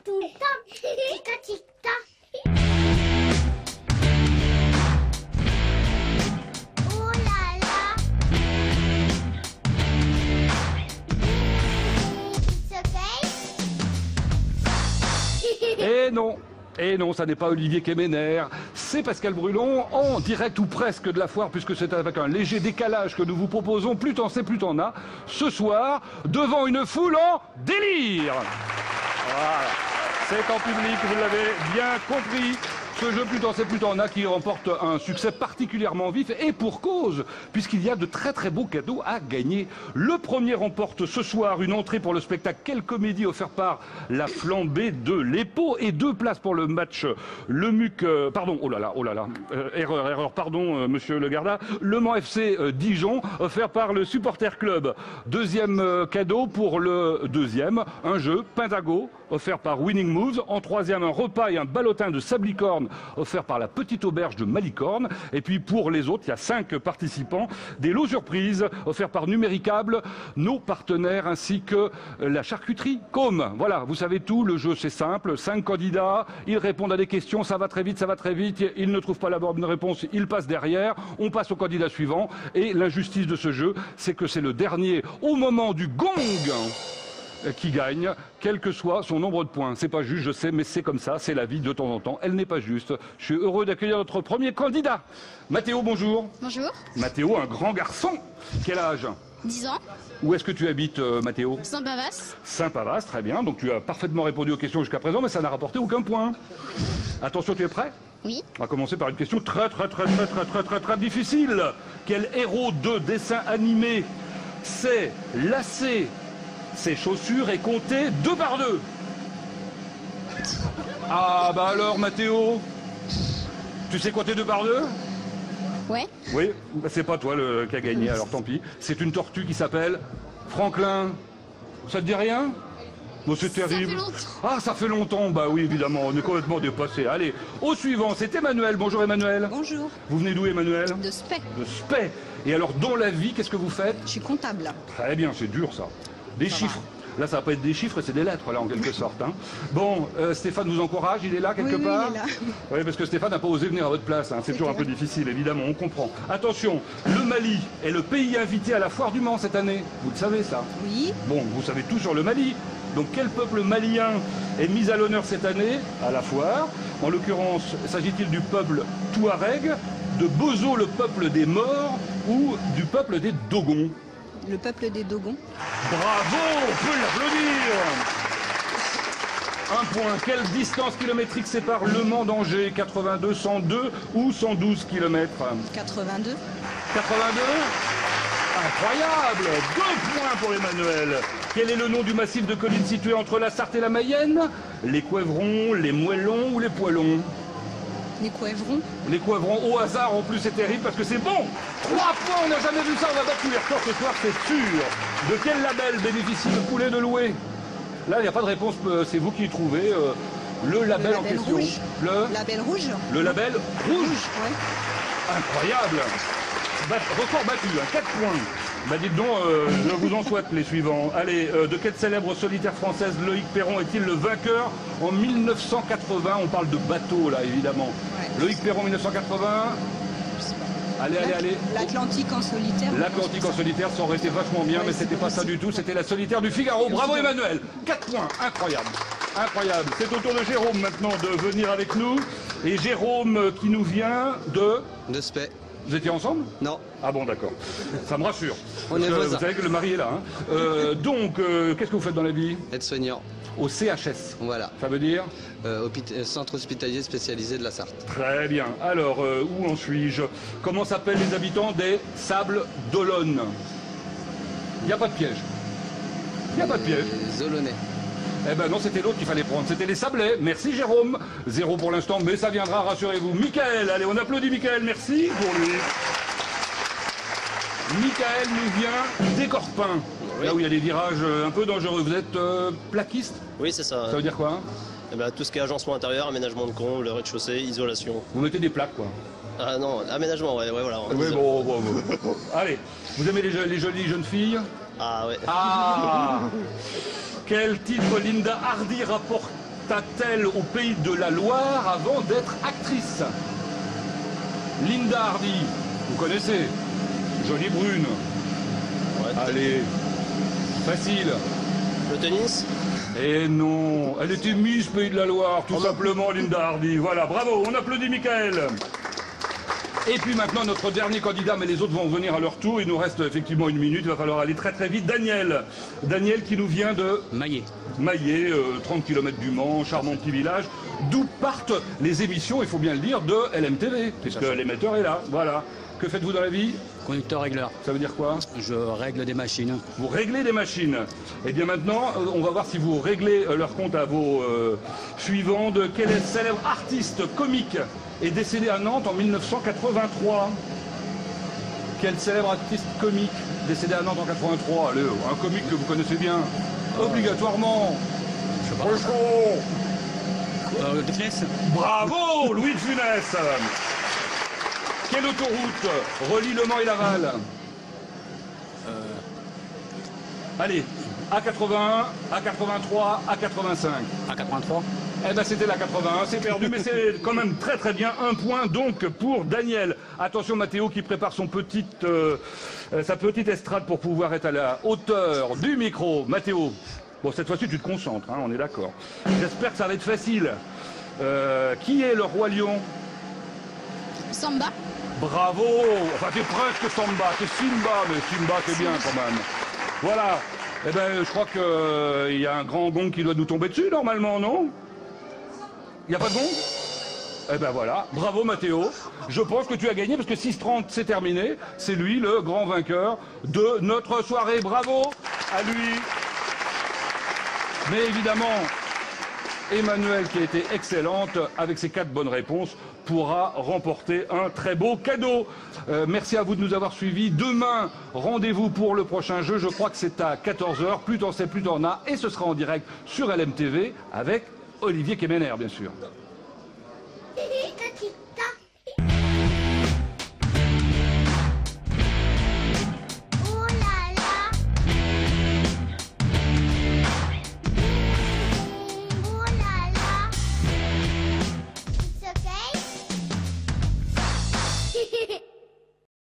tout le temps. Tic-tac, tic-tac. Oh là là. It's okay. Et non, ça n'est pas Olivier Kemener, c'est Pascal Brulon, en direct ou presque de la foire, puisque c'est avec un léger décalage que nous vous proposons, plus t'en sais, plus t'en as, ce soir, devant une foule en délire. Voilà, c'est en public, vous l'avez bien compris. Ce jeu plus t'en sais, plus t'en as qui remporte un succès particulièrement vif et pour cause, puisqu'il y a de très très beaux cadeaux à gagner. Le premier remporte ce soir une entrée pour le spectacle Quelle comédie offert par la flambée de l'Épau et 2 places pour le match Le Muc, erreur, pardon monsieur Le Garda, Le Mans FC Dijon offert par le Supporter Club. Deuxième cadeau pour le deuxième, un jeu Pentago offert par Winning Moves. En troisième, un repas et un ballotin de Sablicorne offert par la Petite Auberge de Malicorne. Et puis pour les autres, il y a 5 participants, des lots surprises offerts par Numéricable, nos partenaires, ainsi que la charcuterie Com. Voilà, vous savez tout, le jeu c'est simple, 5 candidats, ils répondent à des questions, ça va très vite, ils ne trouvent pas la bonne réponse, ils passent derrière, on passe au candidat suivant, et l'injustice de ce jeu, c'est que c'est le dernier au moment du gong qui gagne, quel que soit son nombre de points. C'est pas juste, je sais, mais c'est comme ça, c'est la vie de temps en temps. Elle n'est pas juste. Je suis heureux d'accueillir notre premier candidat. Mathéo, bonjour. Bonjour. Mathéo, un grand garçon. Quel âge? 10 ans. Où est-ce que tu habites, Mathéo? Saint-Pavas. Saint-Pavas, très bien. Donc tu as parfaitement répondu aux questions jusqu'à présent, mais ça n'a rapporté aucun point. Attention, tu es prêt? Oui. On va commencer par une question très difficile. Quel héros de dessin animé sait lasser ses chaussures et compter 2 par 2? Ah bah alors Mathéo, tu sais compter 2 par 2? Ouais. Oui, bah c'est pas toi qui a gagné, alors tant pis. C'est une tortue qui s'appelle Franklin. Ça te dit rien? Bon, c'est terrible. Ça fait longtemps. Ah, ça fait longtemps. Bah oui, évidemment, on est complètement dépassé. Allez, au suivant, c'est Emmanuel. Bonjour Emmanuel. Bonjour. Vous venez d'où Emmanuel? De Spey. De Spey. Et alors, dans la vie, qu'est-ce que vous faites? Je suis comptable. Très bien, c'est dur ça. Des chiffres. Là, ça va pas être des chiffres, c'est des lettres, là, en quelque sorte. Hein. Bon, Stéphane vous encourage, il est là quelque part? Oui, il est là. Oui, parce que Stéphane n'a pas osé venir à votre place. Hein. C'est toujours un peu difficile, évidemment, on comprend. Attention, le Mali est le pays invité à la foire du Mans cette année. Vous le savez, ça? Oui. Bon, vous savez tout sur le Mali. Donc, quel peuple malien est mis à l'honneur cette année à la foire? En l'occurrence, s'agit-il du peuple Touareg, de Bozo, le peuple des morts, ou du peuple des Dogons? Le peuple des Dogons. Bravo, on peut l'applaudir. Un point. Quelle distance kilométrique sépare Le Mans d'Angers? 82, 102 ou 112 km? 82. 82? Incroyable. 2 points pour Emmanuel. Quel est le nom du massif de collines situé entre la Sarthe et la Mayenne? Les Couèvrons, les Moellons ou les Poêlons? Les Couèvrons. Les Couèvrons, au hasard, en plus, c'est terrible parce que c'est bon. 3 points, on n'a jamais vu ça, on va battre les records ce soir, c'est sûr. De quel label bénéficie le poulet de Loué? Là, il n'y a pas de réponse, c'est vous qui trouvez le label en question. Rouge. Le label rouge. Le label rouge. Ouais. Incroyable. Record battu, hein, 4 points. Bah dites donc, je vous en souhaite les suivants. Allez, de quelle célèbre solitaire française Loïc Perron est-il le vainqueur en 1980? On parle de bateau là, évidemment. Ouais. Loïc Perron 1980. Allez. L'Atlantique en solitaire. L'Atlantique en solitaire, ça aurait été vachement bien, mais c'était pas ça du tout. C'était la solitaire du Figaro. Bravo Emmanuel. 4 points, incroyable. Incroyable. C'est au tour de Jérôme maintenant de venir avec nous. Et Jérôme qui nous vient de Spey. Vous étiez ensemble? Non. Ah bon, d'accord. Ça me rassure. On est voisins. Vous savez que le mari est là. Hein. Donc, qu'est-ce que vous faites dans la vie? Être soignant. Au CHS. Voilà. Ça veut dire? Centre hospitalier spécialisé de la Sarthe. Très bien. Alors, où en suis-je? Comment s'appellent les habitants des Sables d'Olonne? Il n'y a pas de piège. Il n'y a pas de piège. Les Olonnais. Eh ben non, c'était l'autre qu'il fallait prendre. C'était les Sablés. Merci Jérôme. 0 pour l'instant, mais ça viendra, rassurez-vous. Michael, allez, on applaudit Michael. Merci pour lui. Michael nous vient des Corpins. Oui. Là où il y a des virages un peu dangereux. Vous êtes plaquiste? Oui, c'est ça. Ça veut dire quoi? Eh ben, tout ce qui est agencement intérieur, aménagement de combles, le rez-de-chaussée, isolation. Vous mettez des plaques, quoi. Ah non, aménagement, ouais, voilà. Oui, bon. Allez, vous aimez les jolies jeunes filles? Ah ouais. Ah. Quel titre Linda Hardy rapporte resta-t-elle au pays de la Loire avant d'être actrice? Linda Hardy, vous connaissez, jolie brune. Ouais. Allez, facile. Le tennis? Et non, elle était Miss Pays de la Loire, tout simplement, Linda Hardy. Voilà, bravo, on applaudit Michael. Et puis maintenant, notre dernier candidat, mais les autres vont venir à leur tour. Il nous reste effectivement une minute, il va falloir aller très très vite. Daniel. Daniel qui nous vient de Maillet. Maillet, 30 km du Mans, charmant petit village, d'où partent les émissions, il faut bien le dire, de LMTV, puisque l'émetteur est là. Voilà. Que faites-vous dans la vie? Conducteur régleur. Ça veut dire quoi? Je règle des machines. Vous réglez des machines. Et bien maintenant, on va voir si vous réglez leur compte à vos suivants. De quel est le célèbre artiste comique est décédé à Nantes en 1983? Quel célèbre artiste comique décédé à Nantes en 1983? Allez, un comique que vous connaissez bien. Obligatoirement. De Funès. Bravo, Louis de Funès. Quelle autoroute relie Le Mans et Laval? Allez, A81, A83, A85. A83. Eh ben c'était la 81, c'est perdu, mais c'est quand même très très bien. Un point donc pour Daniel. Attention Mathéo qui prépare sa petite estrade pour pouvoir être à la hauteur du micro. Mathéo, bon cette fois-ci tu te concentres, hein, on est d'accord. J'espère que ça va être facile. Qui est le roi lion? Samba. Bravo. Enfin c'est presque Samba, c'est Simba, mais Simba c'est bien quand même. Voilà. Eh ben je crois qu'il y a un grand gong qui doit nous tomber dessus normalement, non? Il n'y a pas de gong? Eh ben voilà, bravo Mathéo. Je pense que tu as gagné parce que 6h30 c'est terminé. C'est lui le grand vainqueur de notre soirée. Bravo à lui. Mais évidemment, Emmanuel qui a été excellente avec ses 4 bonnes réponses pourra remporter un très beau cadeau. Merci à vous de nous avoir suivis. Demain, rendez-vous pour le prochain jeu. Je crois que c'est à 14h. Plus t'en sais, plus t'en as. Et ce sera en direct sur LMTV avec Olivier Kemener, bien sûr. Pikachu.